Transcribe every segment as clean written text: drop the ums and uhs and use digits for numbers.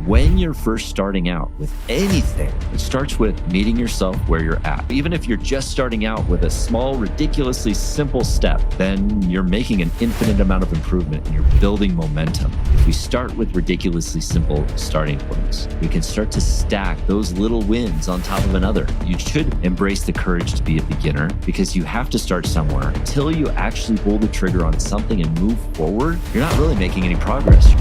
When you're first starting out with anything, it starts with meeting yourself where you're at. Even if you're just starting out with a small, ridiculously simple step, then you're making an infinite amount of improvement and you're building momentum. If we start with ridiculously simple starting points, we can start to stack those little wins on top of another. You should embrace the courage to be a beginner because you have to start somewhere. Until you actually pull the trigger on something and move forward, you're not really making any progress.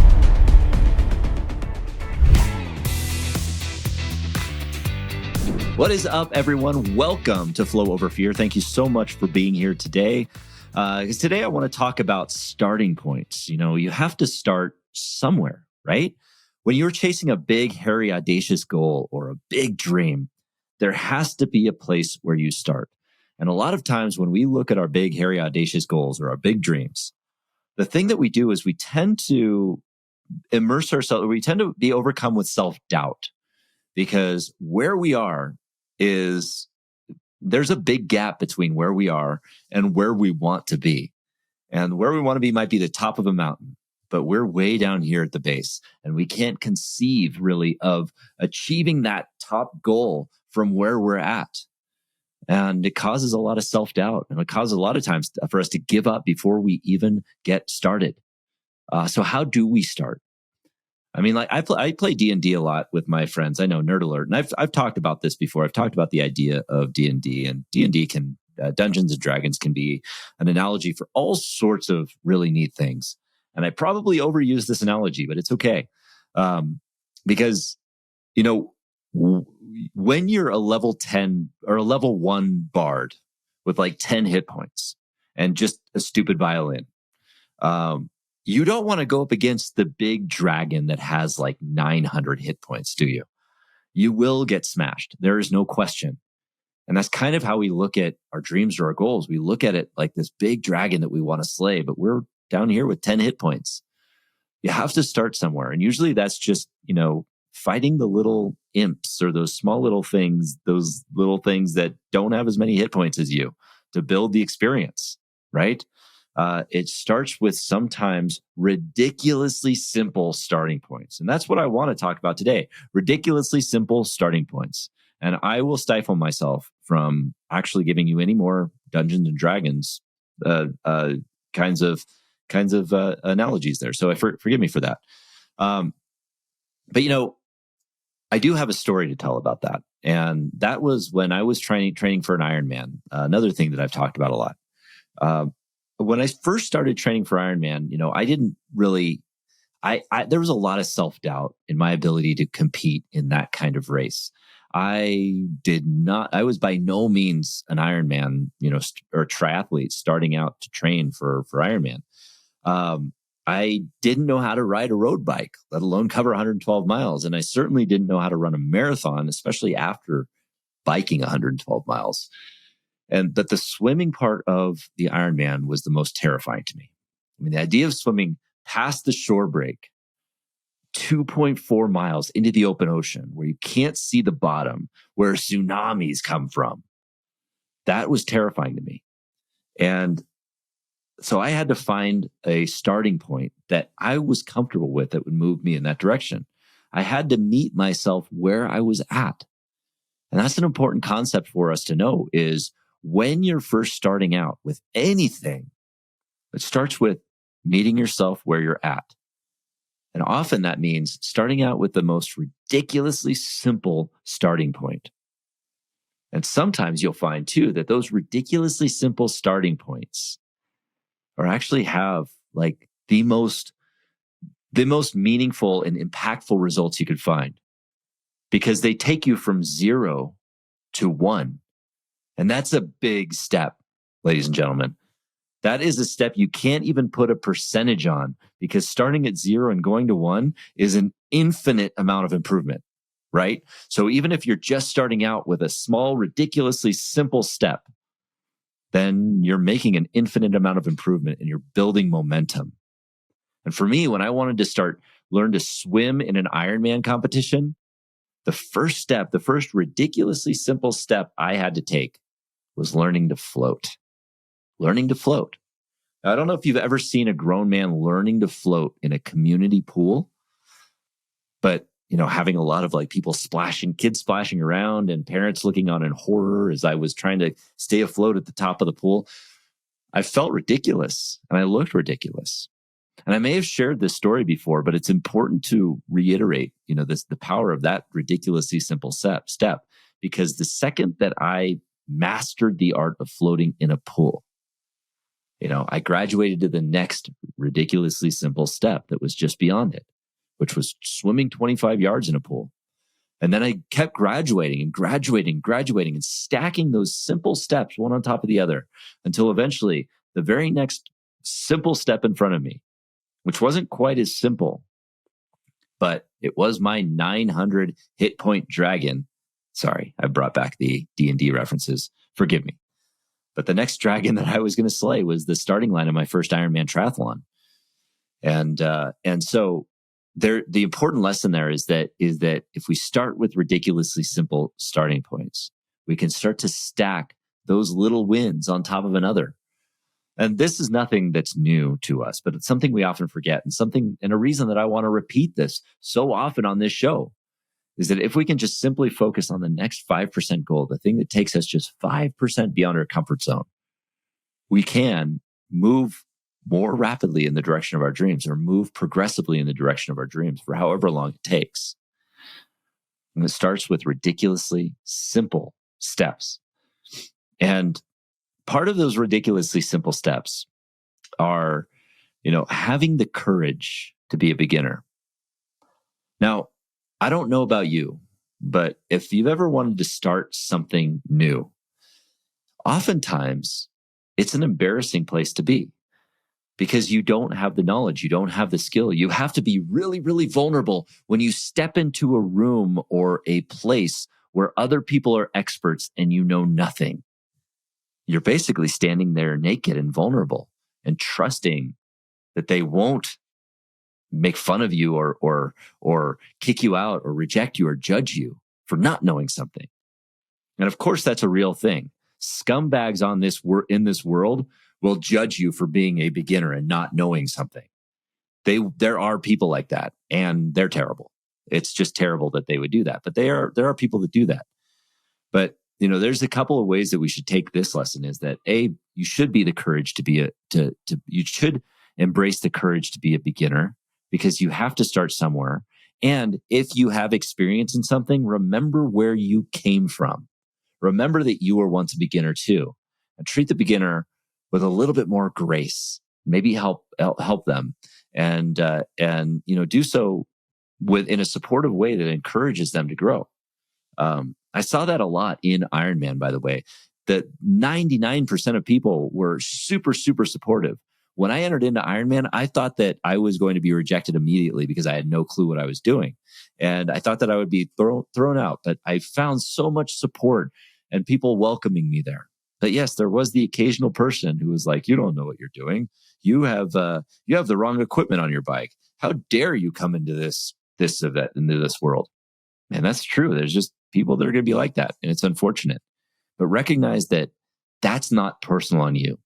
What is up, everyone? Welcome to Flow Over Fear. Thank you so much for being here today. Because today I want to talk about starting points. You have to start somewhere, right? When you're chasing a big, hairy, audacious goal or a big dream, there has to be a place where you start. And a lot of times when we look at our big, hairy, audacious goals or our big dreams, the thing that we do is we tend to immerse ourselves, we tend to be overcome with self-doubt because where we are there's a big gap between where we are and where we want to be. And where we want to be might be the top of a mountain, but we're way down here at the base and we can't conceive really of achieving that top goal from where we're at. And it causes a lot of self-doubt and it causes a lot of times for us to give up before we even get started. So how do we start? I mean, like I play D&D a lot with my friends. I know, nerd alert. And I've talked about this before. I've talked about the idea of D&D, and D&D Dungeons and Dragons can be an analogy for all sorts of really neat things. And I probably overuse this analogy, but it's okay. Because, when you're a level 10 or a level 1 bard with like 10 hit points and just a stupid violin, you don't want to go up against the big dragon that has like 900 hit points, do you? You will get smashed. There is no question. And that's kind of how we look at our dreams or our goals. We look at it like this big dragon that we want to slay, but we're down here with 10 hit points. You have to start somewhere. And usually that's just, fighting the little imps or those small little things, those little things that don't have as many hit points as you to build the experience, right? It starts with sometimes ridiculously simple starting points. And that's what I want to talk about today. Ridiculously simple starting points. And I will stifle myself from actually giving you any more Dungeons and Dragons kinds of analogies there. So forgive me for that. But I do have a story to tell about that. And that was when I was training for an Ironman, another thing that I've talked about a lot. When I first started training for Ironman, I didn't really, there was a lot of self-doubt in my ability to compete in that kind of race. I was by no means an Ironman, or triathlete starting out to train for Ironman. I didn't know how to ride a road bike, let alone cover 112 miles. And I certainly didn't know how to run a marathon, especially after biking 112 miles. But the swimming part of the Ironman was the most terrifying to me. I mean, the idea of swimming past the shore break, 2.4 miles into the open ocean where you can't see the bottom, where tsunamis come from, that was terrifying to me. And so I had to find a starting point that I was comfortable with that would move me in that direction. I had to meet myself where I was at. And that's an important concept for us to know is when you're first starting out with anything, it starts with meeting yourself where you're at. And often that means starting out with the most ridiculously simple starting point. And sometimes you'll find too that those ridiculously simple starting points or actually have like the most meaningful and impactful results you could find because they take you from 0 to 1. And that's a big step, ladies and gentlemen. That is a step you can't even put a percentage on because starting at 0 and going to 1 is an infinite amount of improvement, right? So even if you're just starting out with a small, ridiculously simple step, then you're making an infinite amount of improvement and you're building momentum. And for me, when I wanted to learn to swim in an Ironman competition, the first ridiculously simple step I had to take was learning to float. Learning to float. Now, I don't know if you've ever seen a grown man learning to float in a community pool, but having a lot of like kids splashing around and parents looking on in horror as I was trying to stay afloat at the top of the pool. I felt ridiculous and I looked ridiculous. And I may have shared this story before, but it's important to reiterate, the power of that ridiculously simple step, because the second that I mastered the art of floating in a pool, I graduated to the next ridiculously simple step that was just beyond it, which was swimming 25 yards in a pool. And then I kept graduating and stacking those simple steps one on top of the other until eventually the very next simple step in front of me, which wasn't quite as simple, but it was my 900 hit point dragon. Sorry, I brought back the D&D references. Forgive me. But the next dragon that I was going to slay was the starting line of my first Ironman triathlon. And so the important lesson there is that if we start with ridiculously simple starting points, we can start to stack those little wins on top of another. And this is nothing that's new to us, but it's something we often forget, and a reason that I want to repeat this so often on this show is that if we can just simply focus on the next 5% goal, the thing that takes us just 5% beyond our comfort zone, we can move more rapidly in the direction of our dreams, or move progressively in the direction of our dreams for however long it takes. And it starts with ridiculously simple steps. And part of those ridiculously simple steps are, having the courage to be a beginner. Now, I don't know about you, but if you've ever wanted to start something new, oftentimes it's an embarrassing place to be because you don't have the knowledge, you don't have the skill. You have to be really, really vulnerable when you step into a room or a place where other people are experts and you know nothing. You're basically standing there naked and vulnerable and trusting that they won't make fun of you or kick you out or reject you or judge you for not knowing something. And of course, that's a real thing. Scumbags in this world will judge you for being a beginner and not knowing something. There are people like that, and they're terrible. It's just terrible that they would do that. But there are people that do that. But there's a couple of ways that we should take this lesson is that you should be the courage you should embrace the courage to be a beginner because you have to start somewhere. And if you have experience in something, remember where you came from. Remember that you were once a beginner too, and treat the beginner with a little bit more grace. Maybe help them, and do so in a supportive way that encourages them to grow. I saw that a lot in Ironman, by the way. That 99% of people were super, super supportive. When I entered into Ironman, I thought that I was going to be rejected immediately because I had no clue what I was doing. And I thought that I would be thrown out. But I found so much support and people welcoming me there. But yes, there was the occasional person who was like, "You don't know what you're doing. You have the wrong equipment on your bike. How dare you come into this event, into this world?" And that's true. There's just people that are going to be like that. And it's unfortunate. But recognize that that's not personal on you.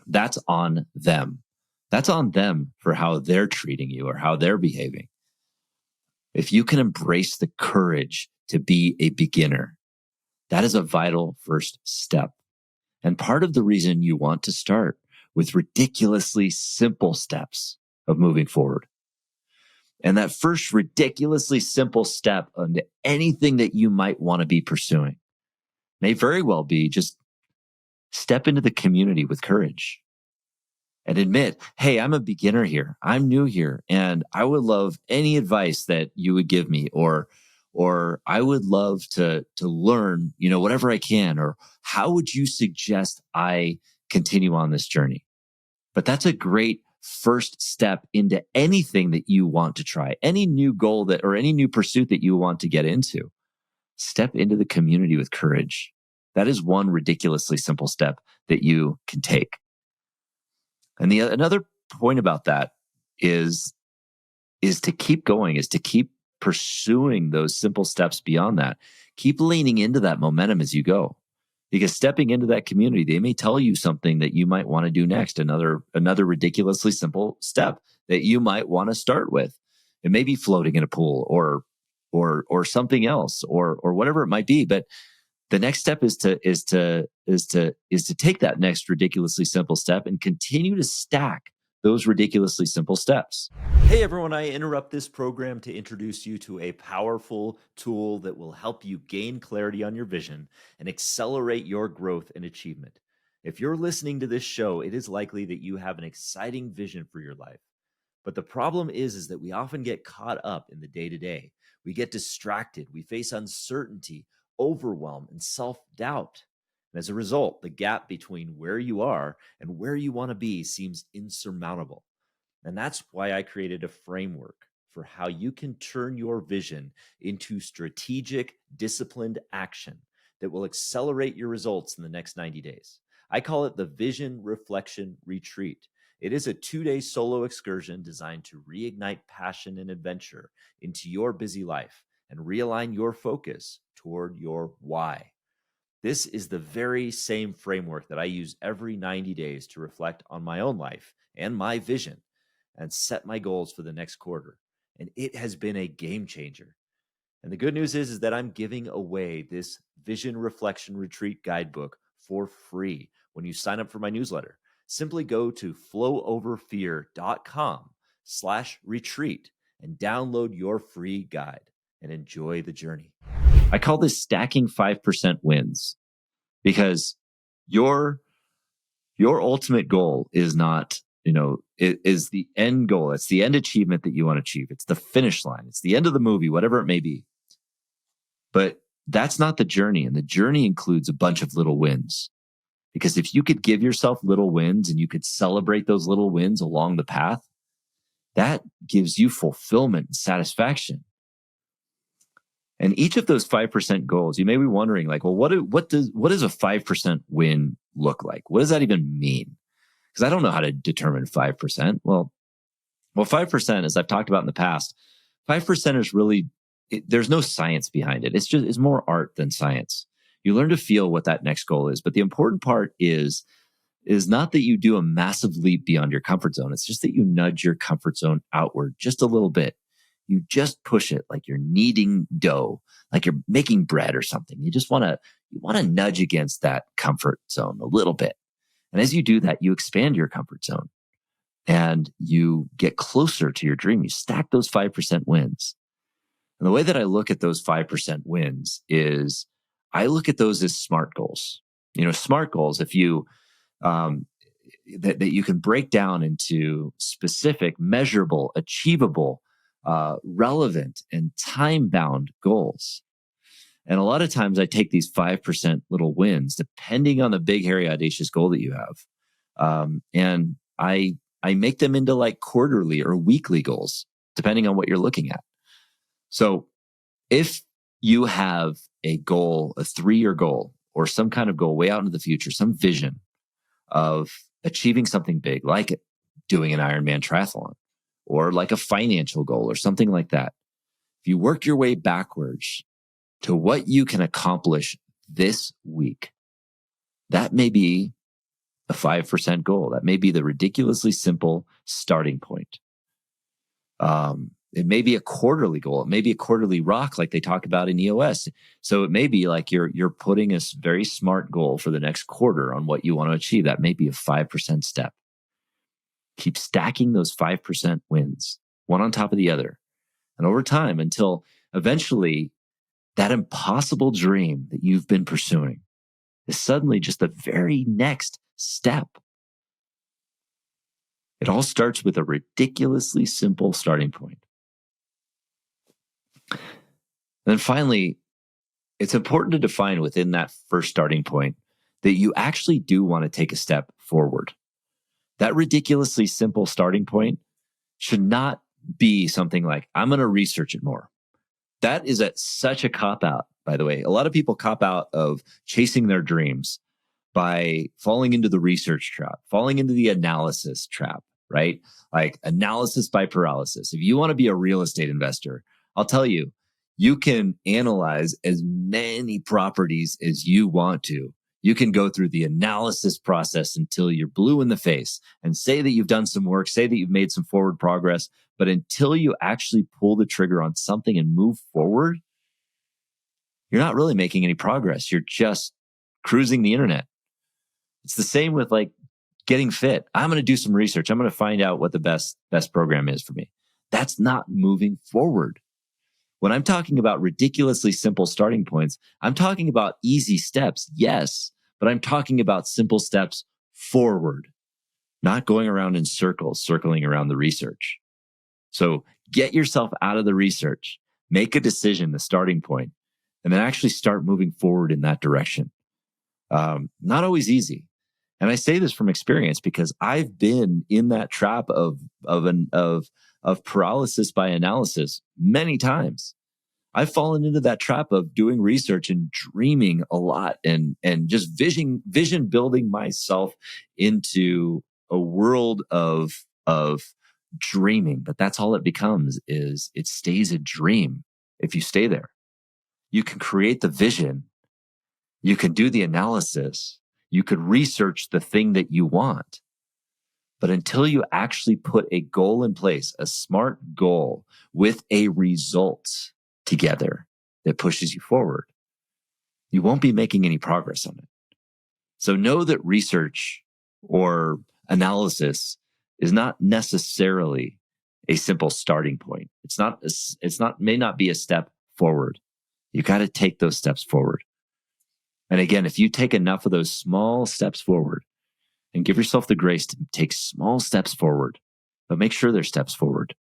That's on them. That's on them for how they're treating you or how they're behaving. If you can embrace the courage to be a beginner, that is a vital first step. And part of the reason you want to start with ridiculously simple steps of moving forward. And that first ridiculously simple step into anything that you might want to be pursuing may very well be just step into the community with courage and admit, "Hey, I'm a beginner here. I'm new here. And I would love any advice that you would give me, or I would love to learn, whatever I can, or how would you suggest I continue on this journey?" But that's a great first step into anything that you want to try, any new goal or any new pursuit that you want to get into. Step into the community with courage. That is one ridiculously simple step that you can take. And another point about that is to keep going, is to keep pursuing those simple steps beyond that. Keep leaning into that momentum as you go. Because stepping into that community, they may tell you something that you might want to do next, another ridiculously simple step that you might want to start with. It may be floating in a pool or or something else or whatever it might be. But the next step is to take that next ridiculously simple step and continue to stack those ridiculously simple steps. Hey everyone, I interrupt this program to introduce you to a powerful tool that will help you gain clarity on your vision and accelerate your growth and achievement. If you're listening to this show, it is likely that you have an exciting vision for your life. But the problem is that we often get caught up in the day-to-day. We get distracted, we face uncertainty, overwhelm, and self-doubt. And as a result, the gap between where you are and where you want to be seems insurmountable. And that's why I created a framework for how you can turn your vision into strategic, disciplined action that will accelerate your results in the next 90 days. I call it the Vision Reflection Retreat. It is a 2-day solo excursion designed to reignite passion and adventure into your busy life and realign your focus toward your why. This is the very same framework that I use every 90 days to reflect on my own life and my vision and set my goals for the next quarter. And it has been a game changer. And the good news is that I'm giving away this Vision Reflection Retreat guidebook for free when you sign up for my newsletter. Simply go to flowoverfear.com/retreat and download your free guide and enjoy the journey. I call this stacking 5% wins because your ultimate goal is not, it is the end goal. It's the end achievement that you want to achieve. It's the finish line. It's the end of the movie, whatever it may be. But that's not the journey. And the journey includes a bunch of little wins. Because if you could give yourself little wins and you could celebrate those little wins along the path, that gives you fulfillment and satisfaction. And each of those 5% goals, you may be wondering, like, well, what does a 5% win look like? What does that even mean? Because I don't know how to determine 5%. Well, 5%, as I've talked about in the past, 5% is really, there's no science behind it. It's more art than science. You learn to feel what that next goal is. But the important part is not that you do a massive leap beyond your comfort zone. It's just that you nudge your comfort zone outward just a little bit. You just push it like you're kneading dough, like you're making bread or something. You want to nudge against that comfort zone a little bit. And as you do that, you expand your comfort zone and you get closer to your dream. You stack those 5% wins. And the way that I look at those 5% wins is I look at those as SMART goals. SMART goals, if you that you can break down into specific, measurable, achievable, relevant, and time-bound goals. And a lot of times I take these 5% little wins, depending on the big, hairy, audacious goal that you have. And I make them into like quarterly or weekly goals, depending on what you're looking at. So if you have a goal, a 3-year goal, or some kind of goal way out into the future, some vision of achieving something big, like doing an Ironman triathlon, or like a financial goal or something like that. If you work your way backwards to what you can accomplish this week, that may be a 5% goal. That may be the ridiculously simple starting point. It may be a quarterly goal. It may be a quarterly rock like they talk about in EOS. So it may be like you're putting a very smart goal for the next quarter on what you want to achieve. That may be a 5% step. Keep stacking those 5% wins, one on top of the other. And over time, until eventually that impossible dream that you've been pursuing is suddenly just the very next step. It all starts with a ridiculously simple starting point. And then finally, it's important to define within that first starting point that you actually do want to take a step forward. That ridiculously simple starting point should not be something like, I'm going to research it more. That is such a cop-out, by the way. A lot of people cop out of chasing their dreams by falling into the research trap, falling into the analysis trap, right? Like analysis by paralysis. If you want to be a real estate investor, I'll tell you, you can analyze as many properties as you want to. You can go through the analysis process until you're blue in the face and say that you've done some work, say that you've made some forward progress. But until you actually pull the trigger on something and move forward, you're not really making any progress. You're just cruising the internet. It's the same with like getting fit. I'm going to do some research. I'm going to find out what the best program is for me. That's not moving forward. When I'm talking about ridiculously simple starting points, I'm talking about easy steps, yes, but I'm talking about simple steps forward, not going around in circles, circling around the research. So get yourself out of the research, make a decision, the starting point, and then actually start moving forward in that direction. Not always easy. And I say this from experience because I've been in that trap of paralysis by analysis many times. I've fallen into that trap of doing research and dreaming a lot and just vision building myself into a world of dreaming. But that's all it becomes, is it stays a dream if you stay there. You can create the vision. You can do the analysis. You could research the thing that you want. But until you actually put a goal in place, a smart goal with a result together that pushes you forward, you won't be making any progress on it. So know that research or analysis is not necessarily a simple starting point. May not be a step forward. You got to take those steps forward. And again, if you take enough of those small steps forward and give yourself the grace to take small steps forward, but make sure they're steps forward,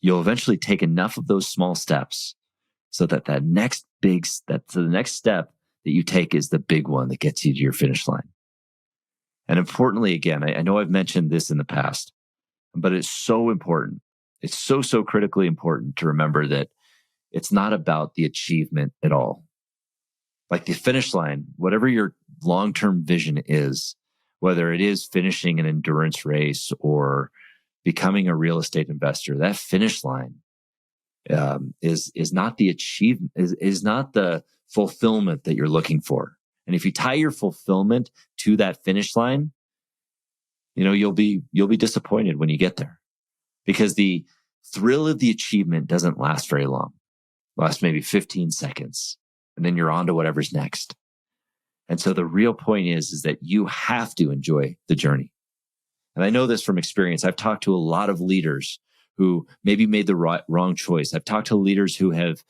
you'll eventually take enough of those small steps so that the next step that you take is the big one that gets you to your finish line. And importantly, again, I know I've mentioned this in the past, but it's so important. It's so critically important to remember that it's not about the achievement at all. Like the finish line, whatever your long-term vision is, whether it is finishing an endurance race or becoming a real estate investor, that finish line is not the achievement, is not the fulfillment that you're looking for. And if you tie your fulfillment to that finish line, you'll be disappointed when you get there, because the thrill of the achievement doesn't last very long. It lasts maybe 15 seconds, and then you're on to whatever's next. And so the real point is that you have to enjoy the journey. And I know this from experience. I've talked to a lot of leaders who maybe made the wrong choice. I've talked to leaders who have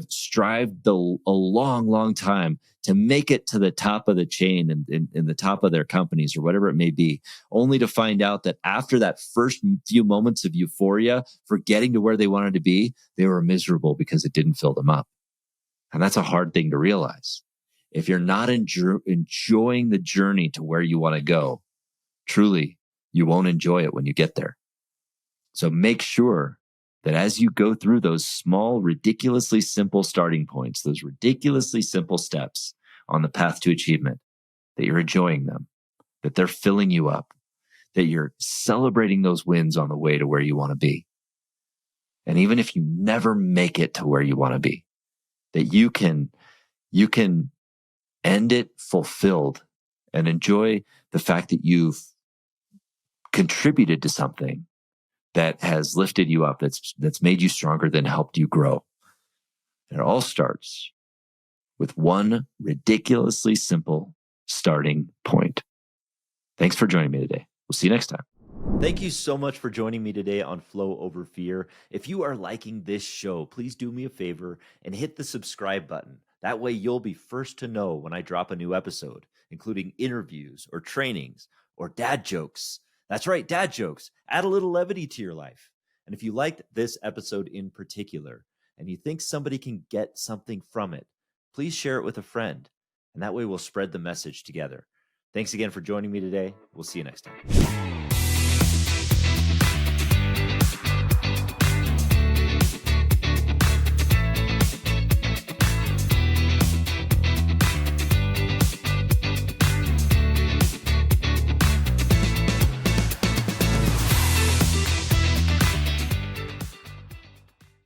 strived a long time to make it to the top of the chain and in the top of their companies or whatever it may be, only to find out that after that first few moments of euphoria for getting to where they wanted to be, they were miserable because it didn't fill them up. And that's a hard thing to realize. If you're not enjoying the journey to where you want to go, truly, you won't enjoy it when you get there. So make sure that as you go through those small, ridiculously simple starting points, those ridiculously simple steps on the path to achievement, that you're enjoying them, that they're filling you up, that you're celebrating those wins on the way to where you want to be. And even if you never make it to where you want to be, that you can end it fulfilled and enjoy the fact that you've contributed to something that has lifted you up, that's made you stronger, than helped you grow. And it all starts with one ridiculously simple starting point. Thanks for joining me today. We'll see you next time. Thank you so much for joining me today on Flow Over Fear. If you are liking this show, please do me a favor and hit the subscribe button. That way you'll be first to know when I drop a new episode, including interviews or trainings or dad jokes. That's right, dad jokes. Add a little levity to your life. And if you liked this episode in particular, and you think somebody can get something from it, please share it with a friend. And that way we'll spread the message together. Thanks again for joining me today. We'll see you next time.